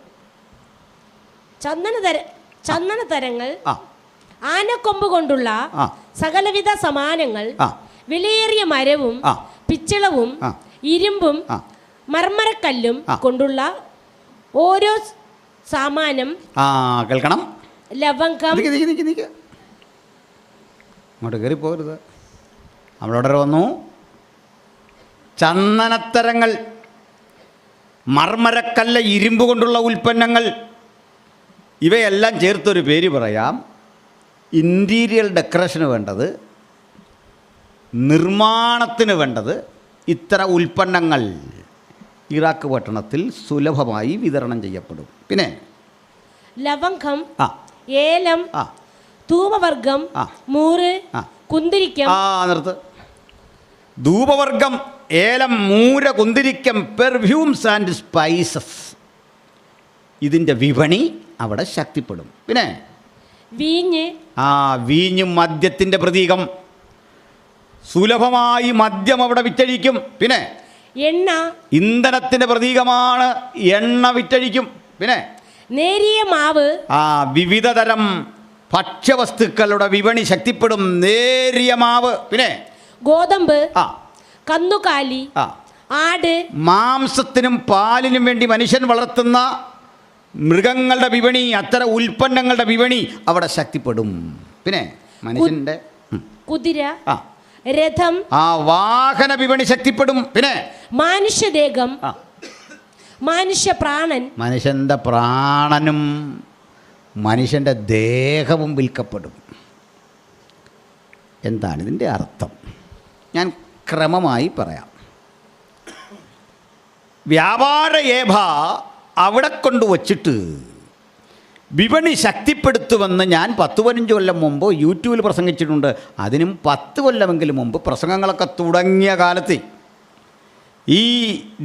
ചന്ദനതരങ്ങൾ, ആനക്കൊമ്പ് കൊണ്ടുള്ള സകലവിധ സമാനങ്ങൾ, വിലയേറിയ മരവും പിച്ചളവും ഇരുമ്പും മർമ്മരക്കല്ലും കൊണ്ടുള്ള ഓരോ സാമാനം. കേൾക്കണം. ലവംഗം. അങ്ങോട്ട് കയറിപ്പോകരുത്. അവളോടെ വന്നു. ചന്ദനത്തരങ്ങൾ, മർമ്മരക്കല്ല, ഇരുമ്പ് കൊണ്ടുള്ള ഉൽപ്പന്നങ്ങൾ, ഇവയെല്ലാം ചേർത്തൊരു പേര് പറയാം. ഇൻറ്റീരിയർ ഡെക്കറേഷന് വേണ്ടത്, നിർമ്മാണത്തിന് വേണ്ടത് ഇത്തരം ഉൽപ്പന്നങ്ങൾ ഇറാഖ് പട്ടണത്തിൽ സുലഭമായി വിതരണം ചെയ്യപ്പെടും. പിന്നെ ലവംഗം, ഏലം, ധൂപവർഗം, മൂറ്, കുന്തിരിക്കം. നിർത്ത്. ധൂപവർഗം, ഏലം, മൂര, കുന്തിരിക്കം, പെർഫ്യൂംസ് ആൻഡ് സ്പൈസസ്, ഇതിൻ്റെ വിപണി അവിടെ ശക്തിപ്പെടും. പിന്നെ വീഞ്ഞ്, വീഞ്ഞും മദ്യത്തിൻ്റെ പ്രതീകം. സുലഭമായി മദ്യം അവിടെ വിറ്റഴിക്കും. പിന്നെ എണ്ണ, ഇന്ധനത്തിൻ്റെ പ്രതീകമാണ്, എണ്ണ വിറ്റഴിക്കും. പിന്നെ നേരിയ മാവ്, വിവിധ തരം ഭക്ഷ്യവസ്തുക്കളുടെ വിപണി ശക്തിപ്പെടും. നേരിയ മാവ്. പിന്നെ ഗോതമ്പ്, കന്നുകാലി, ആട്, മാംസത്തിനും പാലിനും വേണ്ടി മനുഷ്യൻ വളർത്തുന്ന മൃഗങ്ങളുടെ വിപണി, അത്തരം ഉൽപ്പന്നങ്ങളുടെ വിപണി അവിടെ ശക്തിപ്പെടും. പിന്നെ മനുഷ്യൻ്റെ കുതിര, രഥം, വാഹന വിപണി ശക്തിപ്പെടും. പിന്നെ മനുഷ്യദേഹം, മനുഷ്യപ്രാണൻ, മനുഷ്യൻ്റെ പ്രാണനും മനുഷ്യൻ്റെ ദേഹവും വിൽക്കപ്പെടും. എന്താണ് ഇതിൻ്റെ അർത്ഥം? ഞാൻ ക്രമമായി പറയാം. വ്യാപാര ഏഭ അവിടെ കൊണ്ടുവച്ചിട്ട് വിപണി ശക്തിപ്പെടുത്തുമെന്ന് ഞാൻ 10-15 കൊല്ലം മുമ്പ് യൂട്യൂബിൽ പ്രസംഗിച്ചിട്ടുണ്ട്. അതിനും 10 കൊല്ലമെങ്കിലും മുമ്പ് പ്രസംഗങ്ങളൊക്കെ തുടങ്ങിയ കാലത്ത്, ഈ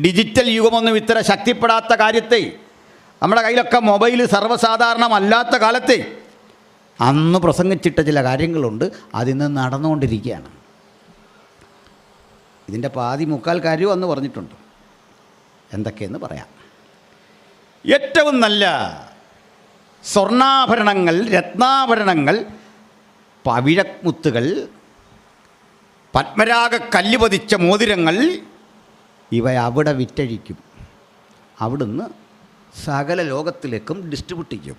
ഡിജിറ്റൽ യുഗമൊന്നും ഇത്ര ശക്തിപ്പെടാത്ത കാര്യത്തെ, നമ്മുടെ കയ്യിലൊക്കെ മൊബൈൽ സർവ്വസാധാരണമല്ലാത്ത കാലത്തെ അന്ന് പ്രസംഗിച്ചിട്ട ചില കാര്യങ്ങളുണ്ട്. അതിന്ന് നടന്നുകൊണ്ടിരിക്കുകയാണ്. ഇതിൻ്റെ പാതി മുക്കാൽ കാര്യവും അന്ന് പറഞ്ഞിട്ടുണ്ട്. എന്തൊക്കെയെന്ന് പറയാം. ഏറ്റവും നല്ല സ്വർണ്ണാഭരണങ്ങൾ, രത്നാഭരണങ്ങൾ, പവിഴമുത്തുകൾ, പത്മരാഗ കല്ല് പതിച്ച മോതിരങ്ങൾ, ഇവ അവിടെ വിറ്റഴിക്കും. അവിടുന്ന് സകല ലോകത്തിലേക്കും ഡിസ്ട്രിബ്യൂട്ട് ചെയ്യും.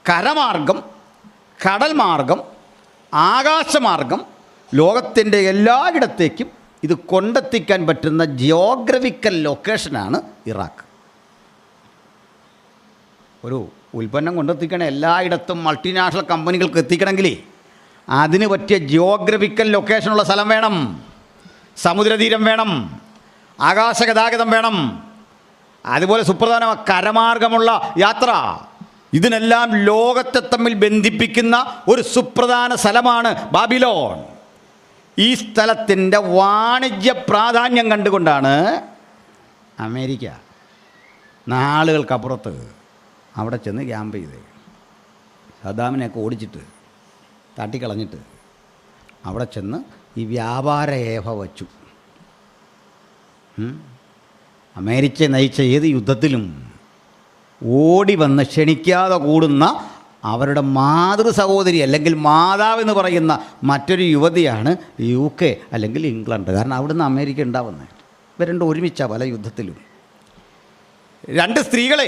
കരമാർഗം, കടൽ മാർഗം, ആകാശമാർഗം ലോകത്തിൻ്റെ എല്ലായിടത്തേക്കും ഇത് കൊണ്ടെത്തിക്കാൻ പറ്റുന്ന ജിയോഗ്രഫിക്കൽ ലൊക്കേഷനാണ് ഇറാഖ്. ഒരു ഉൽപ്പന്നം കൊണ്ടെത്തിക്കണം, എല്ലായിടത്തും മൾട്ടിനാഷണൽ കമ്പനികൾക്ക് എത്തിക്കണമെങ്കിൽ അതിന് പറ്റിയ ജിയോഗ്രഫിക്കൽ ലൊക്കേഷനുള്ള സ്ഥലം വേണം, സമുദ്രതീരം വേണം, ആകാശഗതാഗതം വേണം. അതുപോലെ സുപ്രധാന കരമാർഗമുള്ള യാത്ര. ഇതിനെല്ലാം ലോകത്തെ തമ്മിൽ ബന്ധിപ്പിക്കുന്ന ഒരു സുപ്രധാന സ്ഥലമാണ് ബാബിലോൺ. ഈ സ്ഥലത്തിൻ്റെ വാണിജ്യ പ്രാധാന്യം കണ്ടുകൊണ്ടാണ് അമേരിക്ക നാളുകൾക്കപ്പുറത്ത് അവിടെ ചെന്ന് ക്യാമ്പ് ചെയ്ത് സദ്ദാമിനെയൊക്കെ ഓടിച്ചിട്ട് തട്ടിക്കളഞ്ഞിട്ട് അവിടെ ചെന്ന് ഈ വ്യാപാര ഏഫ വച്ചു. അമേരിക്ക നയിച്ച ഏത് യുദ്ധത്തിലും ഓടി വന്ന് ക്ഷണിക്കാതെ കൂടുന്ന അവരുടെ മാതൃ സഹോദരി അല്ലെങ്കിൽ മാതാവെന്ന് പറയുന്ന മറ്റൊരു യുവതിയാണ് UK അല്ലെങ്കിൽ ഇംഗ്ലണ്ട്. കാരണം അവിടുന്ന് അമേരിക്ക ഉണ്ടാവുന്നത്. ഇവർ രണ്ടും ഒരുമിച്ചാണ് പല യുദ്ധത്തിലും. 2 സ്ത്രീകളെ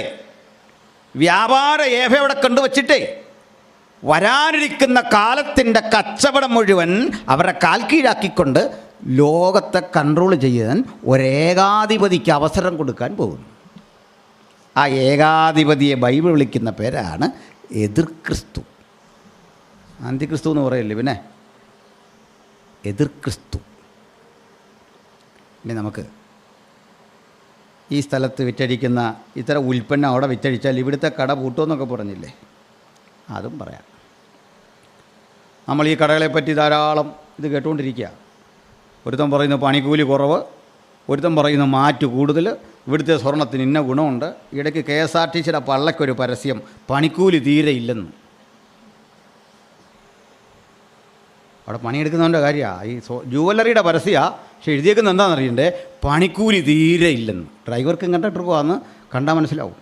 വ്യാപാര ഏഫയുടെ കണ്ടുവച്ചിട്ടേ വരാനിരിക്കുന്ന കാലത്തിൻ്റെ കച്ചവടം മുഴുവൻ അവരുടെ കാൽ കീഴാക്കിക്കൊണ്ട് ലോകത്തെ കൺട്രോൾ ചെയ്യാൻ ഒരേകാധിപതിക്ക് അവസരം കൊടുക്കാൻ പോകുന്നു. ആ ഏകാധിപതിയെ ബൈബിൾ വിളിക്കുന്ന പേരാണ് എതിർ ക്രിസ്തു. അന്തിക്രിസ്തു എന്ന് പറയില്ലേ, പിന്നെ എതിർ ക്രിസ്തു. ഇനി നമുക്ക് ഈ സ്ഥലത്ത് വിറ്റഴിക്കുന്ന ഇത്തരം ഉൽപ്പന്നം അവിടെ വിറ്റഴിച്ചാൽ ഇവിടുത്തെ കട പൂട്ടുമെന്നൊക്കെ പറഞ്ഞില്ലേ, അതും പറയാം. നമ്മൾ ഈ കടകളെപ്പറ്റി ധാരാളം ഇത് കേട്ടുകൊണ്ടിരിക്കുക. ഒരുത്തൻ പറയുന്നു പണിക്കൂലി കുറവ്, ഒരുത്തൻ പറയുന്നു മാറ്റ് കൂടുതൽ, ഇവിടുത്തെ സ്വർണ്ണത്തിന് ഇന്ന ഗുണമുണ്ട്. ഇടയ്ക്ക് KSRTCയുടെ പള്ളക്കൊരു പരസ്യം, പണിക്കൂലി തീരെ ഇല്ലെന്ന്. അവിടെ പണിയെടുക്കുന്നവൻ്റെ കാര്യമാണ്. ഈ ജുവല്ലറിയുടെ പരസ്യമാണ്, പക്ഷെ എഴുതിയേക്കുന്നത് എന്താണെന്ന് അറിയണ്ടേ, പണിക്കൂലി തീരെ ഇല്ലെന്ന്. ഡ്രൈവർക്കും കണ്ടിട്ടുപോകാമെന്ന് കണ്ടാൽ മനസ്സിലാവും.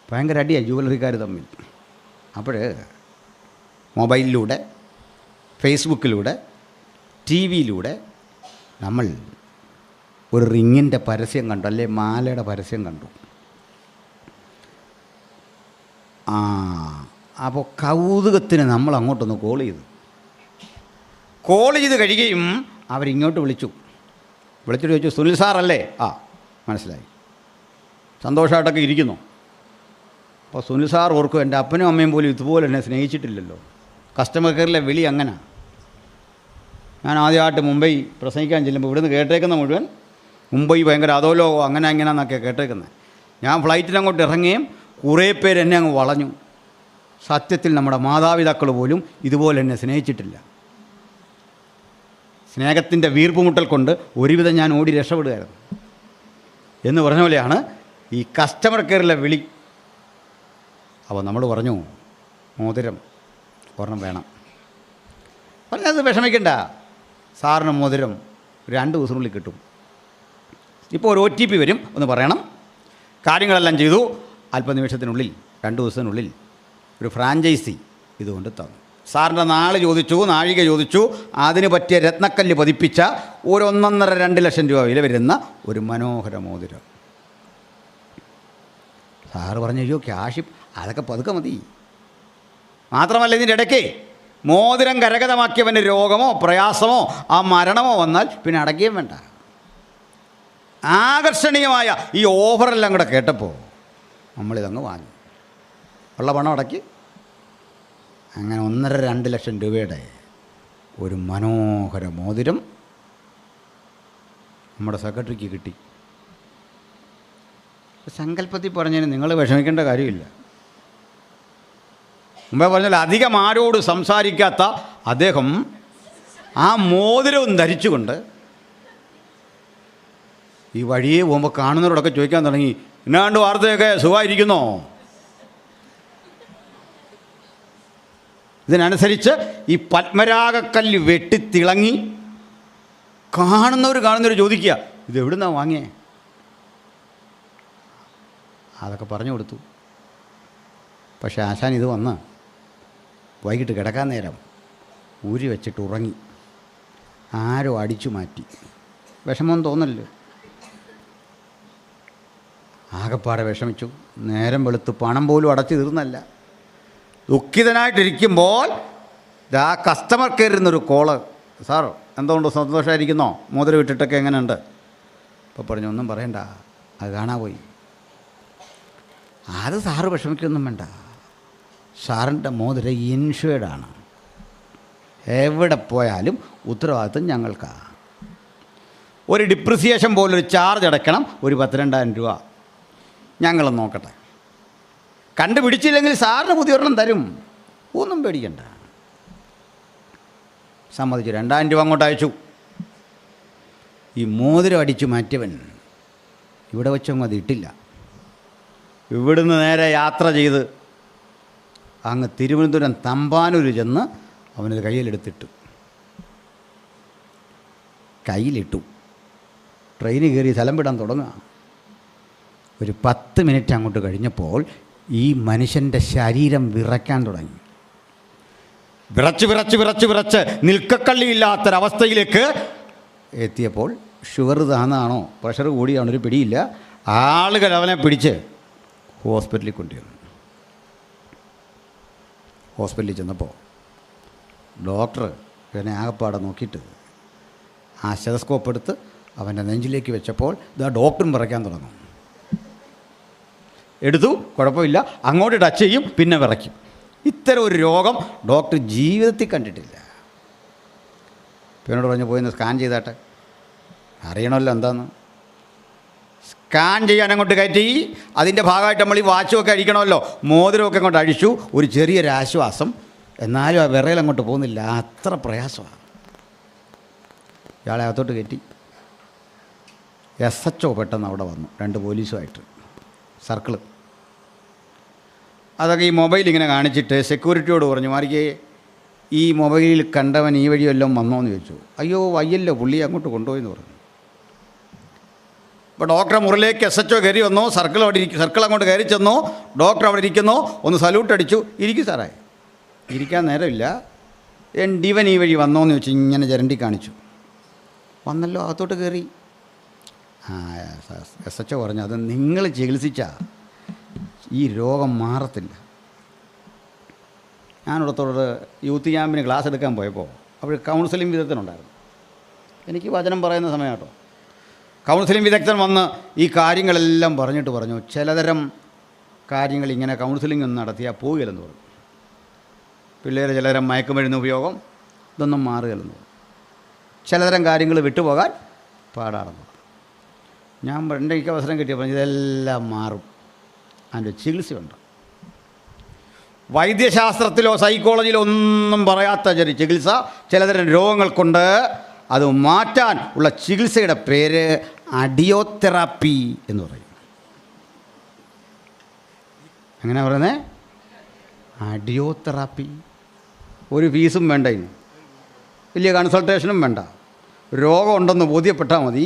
ഭയങ്കര അടിയാണ് ജുവല്ലറിക്കാർ തമ്മിൽ. അപ്പോൾ മൊബൈലിലൂടെ, ഫേസ്ബുക്കിലൂടെ, TV-യിലൂടെ നമ്മൾ ഒരു റിങ്ങിൻ്റെ പരസ്യം കണ്ടു, അല്ലെ മാലയുടെ പരസ്യം കണ്ടു. അപ്പോൾ കൗതുകത്തിന് നമ്മൾ അങ്ങോട്ടൊന്ന് കോൾ ചെയ്ത് കഴിയുകയും അവരിങ്ങോട്ട് വിളിച്ചിട്ട് ചോദിച്ചു, സുനിൽ സാറല്ലേ? മനസ്സിലായി, സന്തോഷമായിട്ടൊക്കെ ഇരിക്കുന്നു. അപ്പോൾ സുനിൽ സാർ ഓർക്കും, എൻ്റെ അപ്പനും അമ്മയും പോലും ഇതുപോലെ എന്നെ സ്നേഹിച്ചിട്ടില്ലല്ലോ. കസ്റ്റമർ കെയറിലെ വിളി അങ്ങനെ. ഞാൻ ആദ്യമായിട്ട് മുംബൈ പ്രസംഗിക്കാൻ ചെല്ലുമ്പോൾ ഇവിടുന്ന് കേട്ടേക്കുന്ന മുഴുവൻ മുംബൈ ഭയങ്കര അധോലോകം അങ്ങനെ അങ്ങനെയാണെന്നൊക്കെ കേട്ടേക്കുന്നത്. ഞാൻ ഫ്ലൈറ്റിനങ്ങോട്ട് ഇറങ്ങുകയും കുറേ പേര് എന്നെ അങ്ങ് വളഞ്ഞു. സത്യത്തിൽ നമ്മുടെ മാതാപിതാക്കൾ പോലും ഇതുപോലെ എന്നെ സ്നേഹിച്ചിട്ടില്ല. സ്നേഹത്തിൻ്റെ വീർപ്പുമുട്ടൽ കൊണ്ട് ഒരുവിധം ഞാൻ ഓടി രക്ഷപ്പെടുകയായിരുന്നു എന്ന് പറഞ്ഞ പോലെയാണ് ഈ കസ്റ്റമർ കെയറിലെ വിളി. അപ്പോൾ നമ്മൾ പറഞ്ഞു, മോതിരം ഒരെണ്ണം വേണം. പറഞ്ഞത് വിഷമിക്കണ്ട, സാറിന് മോതിരം 2 ദിവസത്തിനുള്ളിൽ കിട്ടും. ഇപ്പോൾ ഒരു OTP വരും, ഒന്ന് പറയണം. കാര്യങ്ങളെല്ലാം ചെയ്തു. അല്പനിമിഷത്തിനുള്ളിൽ 2 ദിവസത്തിനുള്ളിൽ ഒരു ഫ്രാഞ്ചൈസി ഇതുകൊണ്ട് തന്നു. സാറിൻ്റെ നാൾ ചോദിച്ചു, നാഴിക ചോദിച്ചു. അതിന് പറ്റിയ രത്നക്കല്ല് പതിപ്പിച്ച ഒരു 1.5-2 ലക്ഷം രൂപ വില വരുന്ന ഒരു മനോഹര മോതിരം. സാറ് പറഞ്ഞു, അയ്യോ ക്യാഷ് അതൊക്കെ പതുക്കെ മതി. മാത്രമല്ല ഇതിൻ്റെ ഇടയ്ക്ക് മോതിരം കരഗതമാക്കിയവൻ്റെ രോഗമോ പ്രയാസമോ മരണമോ വന്നാൽ പിന്നെ അടയ്ക്കുകയും വേണ്ട. ആകർഷണീയമായ ഈ ഓഫറെല്ലാം കൂടെ കേട്ടപ്പോൾ നമ്മളിതങ്ങ് വാങ്ങി. ഉള്ള പണം അടയ്ക്ക്. അങ്ങനെ 1.5-2 ലക്ഷം രൂപയുടെ ഒരു മനോഹര മോതിരം നമ്മുടെ സെക്രട്ടറിക്ക് കിട്ടി. സങ്കല്പത്തിൽ പറഞ്ഞതിന് നിങ്ങൾ വിഷമിക്കേണ്ട കാര്യമില്ല. മുമ്പേ പറഞ്ഞാൽ അധികം ആരോട് സംസാരിക്കാത്ത അദ്ദേഹം ആ മോതിരവും ധരിച്ചുകൊണ്ട് ഈ വഴിയെ പോകുമ്പോൾ കാണുന്നവരോടൊക്കെ ചോദിക്കാൻ തുടങ്ങി, എന്നാണ്ട് വാർത്തയൊക്കെ സുഖമായിരിക്കുന്നോ? ഇതിനനുസരിച്ച് ഈ പത്മരാഗക്കല്ല് വെട്ടിത്തിളങ്ങി കാണുന്നവർ ചോദിക്കുക, ഇത് എവിടുന്നാണ് വാങ്ങിയേ? അതൊക്കെ പറഞ്ഞു കൊടുത്തു. പക്ഷെ ആശാൻ ഇത് വന്ന് വൈകിട്ട് കിടക്കാൻ നേരം ഊരി വെച്ചിട്ട് ഉറങ്ങി. ആരോ അടിച്ചു മാറ്റി. വിഷമം തോന്നല്ലോ. ആകെപ്പാടെ വിഷമിച്ചു. നേരം വെളുത്ത് പണം പോലും അടച്ചു തീർന്നല്ല. ദുഃഖിതനായിട്ടിരിക്കുമ്പോൾ ആ കസ്റ്റമർ കെയറിന്നൊരു കോള്, സാർ എന്തുകൊണ്ട് സന്തോഷമായിരിക്കുന്നോ? മോതിരം ഇട്ടിട്ടൊക്കെ എങ്ങനെയുണ്ട്? അപ്പോൾ പറഞ്ഞു, ഒന്നും പറയണ്ട, അത് കാണാൻ പോയി. അത് സാറ് വിഷമിക്കൊന്നും വേണ്ട, സാറിൻ്റെ മോതിരം ഇൻഷുവേർഡാണ്, എവിടെ പോയാലും ഉത്തരവാദിത്വം ഞങ്ങൾക്കാണ്. ഒരു ഡിപ്രിസിയേഷൻ പോലൊരു ചാർജ് അടയ്ക്കണം, ഒരു 12,000 രൂപ. ഞങ്ങളൊന്ന് നോക്കട്ടെ, കണ്ടുപിടിച്ചില്ലെങ്കിൽ സാറിന് പുതിയൊരെണ്ണം തരും, ഒന്നും പേടിക്കണ്ട. സമ്മതിച്ചു. 2,000 രൂപ അങ്ങോട്ട് അയച്ചു. ഈ മോതിരം അടിച്ചു മാറ്റിയവൻ ഇവിടെ വെച്ചൊന്നും അത് ഇട്ടില്ല. ഇവിടുന്ന് നേരെ യാത്ര ചെയ്ത് അങ്ങ് തിരുവനന്തപുരം തമ്പാനൂർ ചെന്ന് അവനത് കയ്യിലെടുത്തിട്ടു. കയ്യിലിട്ടു. ട്രെയിന് കയറി സ്ഥലം വിടാൻ തുടങ്ങുക. ഒരു 10 മിനിറ്റ് അങ്ങോട്ട് കഴിഞ്ഞപ്പോൾ ഈ മനുഷ്യൻ്റെ ശരീരം വിറയ്ക്കാൻ തുടങ്ങി. വിറച്ച് വിറച്ച് വിറച്ച് വിറച്ച് നിൽക്കക്കള്ളിയില്ലാത്തൊരവസ്ഥയിലേക്ക് എത്തിയപ്പോൾ ഷുഗർ താന്നാണോ പ്രഷർ കൂടിയാണോ ഒരു പിടിയില്ല. ആളുകൾ അവനെ പിടിച്ച് ഹോസ്പിറ്റലിൽ കൊണ്ടുവന്നു. ഹോസ്പിറ്റലിൽ ചെന്നപ്പോൾ ഡോക്ടർ ഇവനെ ആകപ്പാടെ നോക്കിയിട്ട് ആ സ്റ്റെതസ്കോപ്പ് എടുത്ത് അവൻ്റെ നെഞ്ചിലേക്ക് വെച്ചപ്പോൾ ഇതാ ഡോക്ടറും വിറയ്ക്കാൻ തുടങ്ങും. എടുത്തു, കുഴപ്പമില്ല, അങ്ങോട്ട് ടച്ച് ചെയ്യും, പിന്നെ വിറയ്ക്കും. ഇത്തരം ഒരു രോഗം ഡോക്ടർ ജീവിതത്തിൽ കണ്ടിട്ടില്ല. എന്നോട് പറഞ്ഞു, പോയി ഒന്ന് സ്കാൻ ചെയ്താട്ടെ, അറിയണമല്ലോ എന്താന്ന്. സ്കാൻ ചെയ്യാൻ അങ്ങോട്ട് കയറ്റി. അതിൻ്റെ ഭാഗമായിട്ട് നമ്മൾ ഈ വാച്ചുമൊക്കെ അഴിക്കണമല്ലോ, മോതിരമൊക്കെ അങ്ങോട്ട് അഴിച്ചു. ഒരു ചെറിയൊരാശ്വാസം. എന്നാലും ആ വിറയിൽ അങ്ങോട്ട് പോകുന്നില്ല, അത്ര പ്രയാസമാണ്. ഇയാളെ അകത്തോട്ട് കയറ്റി. SHO പെട്ടെന്ന് അവിടെ വന്നു, 2 പോലീസുമായിട്ട് സർക്കിള്. അതൊക്കെ ഈ മൊബൈൽ ഇങ്ങനെ കാണിച്ചിട്ട് സെക്യൂരിറ്റിയോട് പറഞ്ഞു, മാറിക്കേ, ഈ മൊബൈലിൽ കണ്ടവൻ ഈ വഴി വല്ലതും വന്നോ എന്ന് ചോദിച്ചു. അയ്യോ വയ്യല്ലോ, പുള്ളി അങ്ങോട്ട് കൊണ്ടുപോയെന്ന് പറഞ്ഞു. അപ്പോൾ ഡോക്ടറെ മുറിലേക്ക് SHO കയറി വന്നു. സർക്കിൾ അങ്ങോട്ട് കയറി ചെന്നു. ഡോക്ടർ അവിടെ ഇരിക്കുന്നു. ഒന്ന് സല്യൂട്ട് അടിച്ചു. ഇരിക്കും സാറേ. ഇരിക്കാൻ നേരമില്ല. ഇവൻ ഈ വഴി വന്നോ എന്ന് ചോദിച്ചു. ഇങ്ങനെ ചരണ്ടി കാണിച്ചു. വന്നല്ലോ, അകത്തോട്ട് കയറി. SHO പറഞ്ഞു, അത് നിങ്ങൾ ചികിത്സിച്ചാൽ ഈ രോഗം മാറത്തില്ല. ഞാനിടത്തോട് യൂത്ത് ക്യാമ്പിന് ക്ലാസ് എടുക്കാൻ പോയപ്പോൾ അവിടെ കൗൺസിലിംഗ് വിദഗ്ധനുണ്ടായിരുന്നു. എനിക്ക് വചനം പറയുന്ന സമയം കേട്ടോ. കൗൺസിലിംഗ് വിദഗ്ധൻ വന്ന് ഈ കാര്യങ്ങളെല്ലാം പറഞ്ഞിട്ട് പറഞ്ഞു, ചിലതരം കാര്യങ്ങൾ ഇങ്ങനെ കൗൺസിലിംഗ് ഒന്നും നടത്തിയാൽ പോവുകയില്ലെന്ന് പറഞ്ഞു. പിള്ളേർ ചിലതരം മയക്കുമരുന്ന് ഉപയോഗം ഇതൊന്നും മാറുകയില്ലെന്ന് പറഞ്ഞു. ചിലതരം കാര്യങ്ങൾ വിട്ടുപോകാൻ പാടാണെന്ന് പറഞ്ഞു. ഞാൻ എനിക്ക് അവസരം കിട്ടിയപ്പോൾ ഇതെല്ലാം മാറും, അതിൻ്റെ ചികിത്സയുണ്ട്. വൈദ്യശാസ്ത്രത്തിലോ സൈക്കോളജിയിലോ ഒന്നും പറയാത്ത ചെറിയ ചികിത്സ, ചിലതരം രോഗങ്ങൾ കൊണ്ട് അത് മാറ്റാൻ ഉള്ള ചികിത്സയുടെ പേര് അഡിയോതെറാപ്പി എന്ന് പറയും. എങ്ങനെ പറയുന്നത്? അഡിയോതെറാപ്പി. ഒരു ഫീസും വേണ്ട, ഇനി വലിയ കൺസൾട്ടേഷനും വേണ്ട. രോഗം ഉണ്ടെന്ന് ബോധ്യപ്പെട്ടാൽ മതി.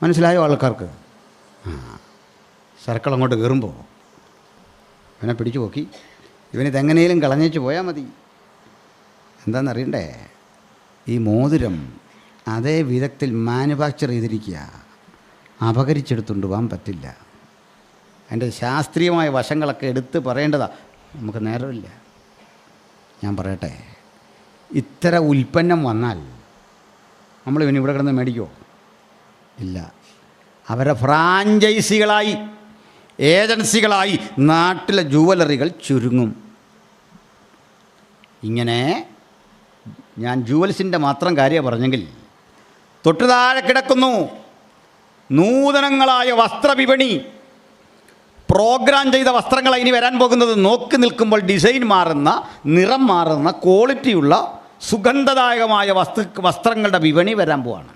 മനസ്സിലായോ ആൾക്കാർക്ക്? സർക്കിൾ അങ്ങോട്ട് കയറുമ്പോൾ ഇവനെ പിടിച്ചു പോക്കി. ഇവനിതെങ്ങനെയും കളഞ്ഞേച്ച് പോയാൽ മതി. എന്താണെന്നറിയണ്ടേ? ഈ മോതിരം അതേ വിധത്തിൽ മാനുഫാക്ചർ ചെയ്തിരിക്കുക, അപകരിച്ചെടുത്തുകൊണ്ട് പോകാൻ പറ്റില്ല. അതിൻ്റെ ശാസ്ത്രീയമായ വശങ്ങളൊക്കെ എടുത്ത് പറയേണ്ടതാണ്. നമുക്ക് നേരമില്ല. ഞാൻ പറയട്ടെ, ഇത്തരം ഉൽപ്പന്നം വന്നാൽ നമ്മൾ ഇവന് ഇവിടെ കിടന്ന് മേടിക്കുമോ? ഇല്ല. അവരെ ഫ്രാഞ്ചൈസികളായി, ഏജൻസികളായി നാട്ടിലെ ജുവലറികൾ ചുരുങ്ങും. ഇങ്ങനെ ഞാൻ ജുവൽസിൻ്റെ മാത്രം കാര്യം പറഞ്ഞെങ്കിൽ തൊട്ടു താഴെ കിടക്കുന്നു നൂതനങ്ങളായ വസ്ത്രവിപണി, പ്രോഗ്രാം ചെയ്ത വസ്ത്രങ്ങളാണ് ഇനി വരാൻ പോകുന്നത്. നോക്കി നിൽക്കുമ്പോൾ ഡിസൈൻ മാറുന്ന, നിറം മാറുന്ന, ക്വാളിറ്റിയുള്ള സുഗന്ധദായകമായ വസ്ത്രങ്ങളുടെ വിപണി വരാൻ പോവാണ്.